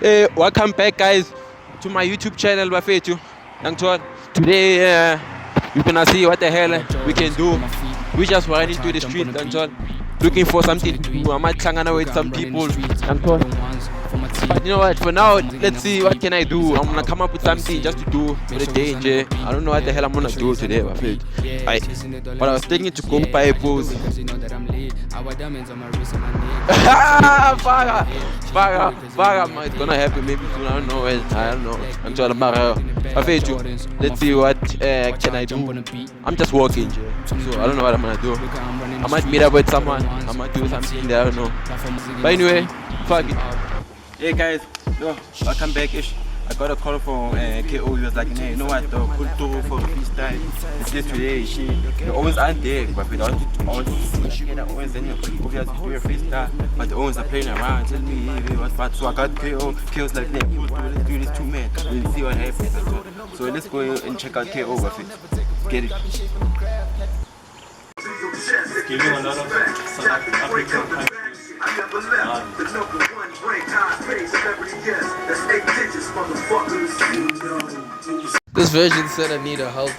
Hey, welcome back, guys, to my YouTube channel, Bafetu. Today, you're gonna see what the hell we can do. We just running to the street, looking for something to do. I might hang out with some people, but you know what? For now, let's see what can I do. I'm gonna come up with something just to do for the day, Jay. I don't know what the hell I'm gonna do today, Bafetu. But I was thinking to go buy pose. Fuck, it's gonna happen maybe soon. I don't know. I'm trying to let's see what can I do. I'm just walking, so I don't know what I'm gonna do. I might meet up with someone. I might do something there. I don't know. But anyway, fuck it. Hey guys, welcome back ish. I got a call from KO. He was like, hey, you know what, though? Pull through for freestyle. It's this today. They always aren't there, but we don't want to see the Owens and we have to do a freestyle. But the Owens are playing around. Tell me, hey, what's fun? So I got KO. KO's like, hey, pull through. Let's do this 2 men. We'll see what happens. So let's go and check out KO with it. Get it. Giving a lot of South African countries. This version said I need a help.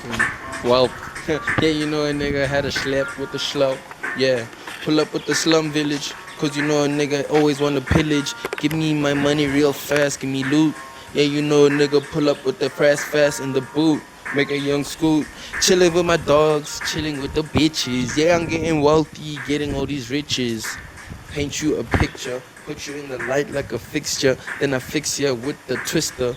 Well, yeah, you know a nigga had a schlep with the slow. Yeah, pull up with the slum village. Cause you know a nigga always wanna pillage. Give me my money real fast, give me loot. Yeah, you know a nigga pull up with the fast in the boot. Make a young scoot. Chilling with my dogs, chilling with the bitches. Yeah, I'm getting wealthy, getting all these riches. Paint you a picture, put you in the light like a fixture. Then I fix ya with the twister.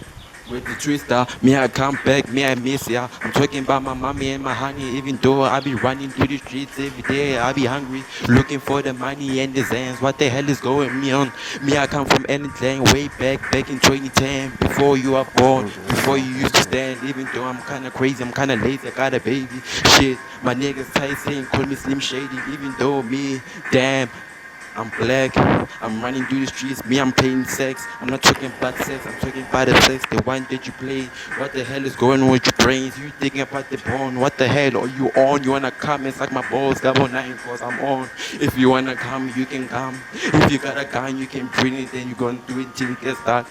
Me I come back, me I miss ya. I'm talking about my mommy and my honey. Even though I be running through the streets every day, I be hungry, looking for the money and the zans. What the hell is going me on? Me I come from anything way back in 2010. Before you are born, before you used to stand. Even though I'm kinda crazy, I'm kinda lazy, I got a baby. Shit, my niggas Tyson call me Slim Shady. Even though me, damn, I'm black, I'm running through the streets, me I'm playing sex. I'm not talking about sex, I'm talking about the sex, the one that you play. What the hell is going on with your brains? You thinking about the bone, what the hell are you on? You wanna come and suck my balls, double nine cause I'm on. If you wanna come, you can come. If you got a gun, you can bring it, then you gonna do it till it gets done.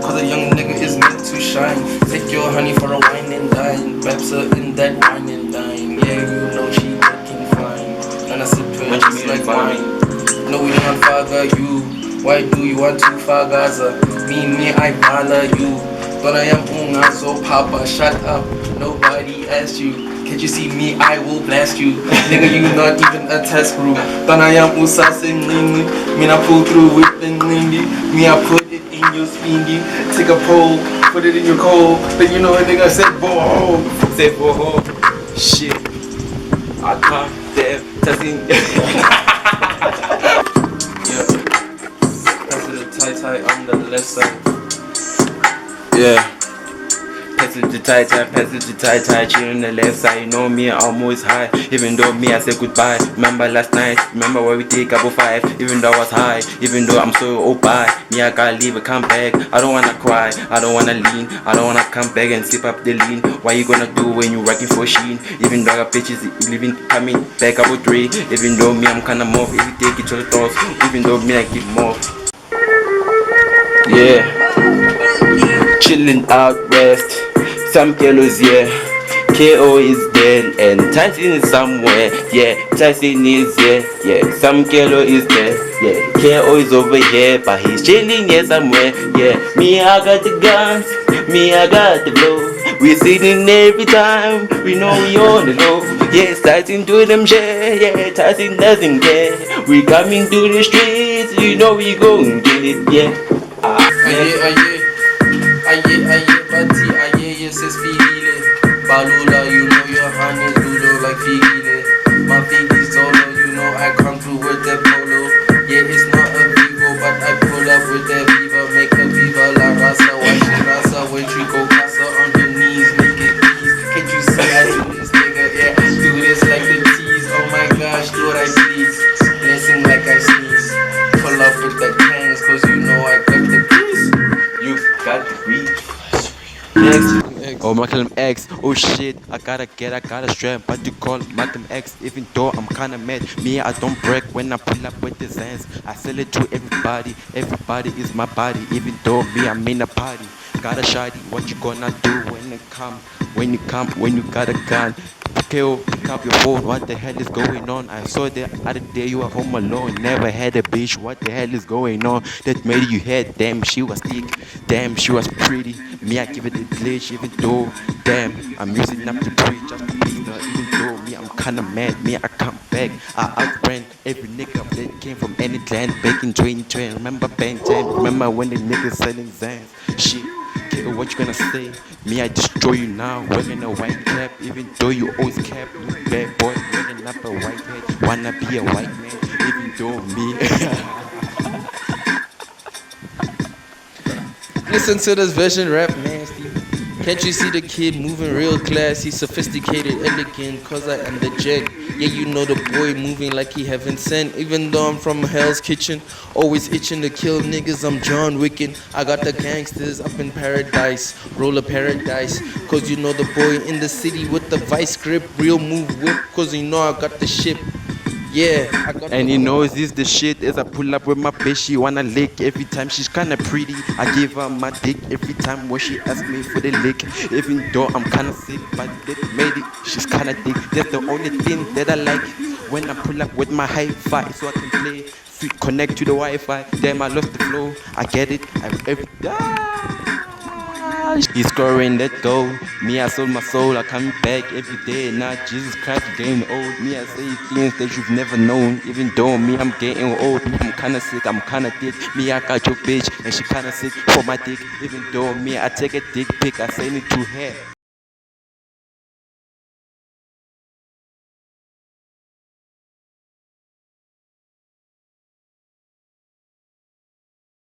Cause a young nigga is meant to shine. Take your honey for a wine and dine. Wraps her in that wine and dine. Yeah, you know she looking fine. And I sip her just like wine. No, we don't father you. Why do you want to fagaza? Me, I bother you. But I am unga, so papa, shut up. Nobody asked you. Can't you see me? I will blast you. Nigga, you not even a test group. But I am usas and lingy. Me, I pull through with the lingy. Me, I put it in your spingy. Take a pole, put it in your coal. Then you know a nigga said, boho. Say boho, shit. I come there, testing. Yeah. Press it tight on the left side. Yeah. Pass it to tight, chill on the left side. You know me, I'm always high. Even though me, I said goodbye. Remember last night, remember where we take up 5. Even though I was high, even though I'm so oh bye. Me, I gotta leave and come back. I don't wanna cry, I don't wanna lean. I don't wanna come back and sip up the lean. What you gonna do when you working for Sheen? Even though I got bitches living, coming back up with 3. Even though me, I'm kinda more. If you take it to the thoughts, even though me, I give more. Yeah, chilling out west. Some kilos, yeah. KO is dead and Tyson is somewhere. Yeah, Tyson is here. Yeah, some kilo is there. Yeah, KO is over here, but he's chilling here somewhere. Yeah, me I got the guns, me I got the blow. We sitting every time, we know we on the low. Yeah, Tyson do them shit. Yeah, Tyson doesn't care. We coming to the streets, you know we gon' get it. Yeah. Aye, party, aye, yes, it's figile. Balula, you know your honey, Ludo like figile. My feet is solo, you know I come through with that polo. Yeah, it's not a Vivo, but I pull up with that Viva. Make a Viva la raza, watch the raza. When you go casa on your knees, make it ease. Can't you see I do this, nigga? Yeah, do this like the tease. Oh my gosh, do what I please. Blessing like I sneeze. Pull up with the tangs, cause you know I got the keys. You got the beat. Next. Oh, Malcolm X, oh shit, I gotta strap, but you call Malcolm X, even though I'm kinda mad. Me, I don't break when I pull up with the Zans. I sell it to everybody is my body, even though me, I'm in a party. Got a shawty, what you gonna do when you got a gun? Pick up your phone, what the hell is going on? I saw the other day you were home alone, never had a bitch, what the hell is going on? That made you head, damn, she was thick, damn, she was pretty. Me, I give it a glitch, even though, damn, I'm using up the preach, just to please her, even though me, I'm kinda mad, me, I come back. I outran every nigga that came from any clan back in 2020. Remember Ben 10, remember when the niggas selling Zans? Shit. What you gonna say? Me, I destroy you now, wearing a white cap, even though you always cap. You bad boy, wearing up a white head, wanna be a white man, even though me. Listen to this version, rap nasty. Can't you see the kid moving real classy, sophisticated, elegant, cause I am the jet. Yeah, you know the boy moving like he heaven sent. Even though I'm from Hell's Kitchen, always itching to kill niggas, I'm John Wicken. I got the gangsters up in paradise, roll a paradise. Cause you know the boy in the city with the vice grip, real move whip, cause you know I got the ship. Yeah, I got And the he knows this the shit as I pull up with my bitch, she wanna lick every time she's kinda pretty. I give her my dick every time when she asks me for the lick. Even though I'm kinda sick, but that made it, she's kinda thick. That's the only thing that I like when I pull up with my hi-fi, so I can play, connect to the Wi-Fi. Damn, I lost the flow, I get it, he's scoring that goal. Me, I sold my soul, I come back every day. Now Jesus Christ, you're getting old. Me, I say things that you've never known. Even though me, I'm getting old. Me, I'm kinda sick, I'm kinda thick. Me, I got your bitch, and she kinda sick for my dick. Even though me, I take a dick pic, I send it to her.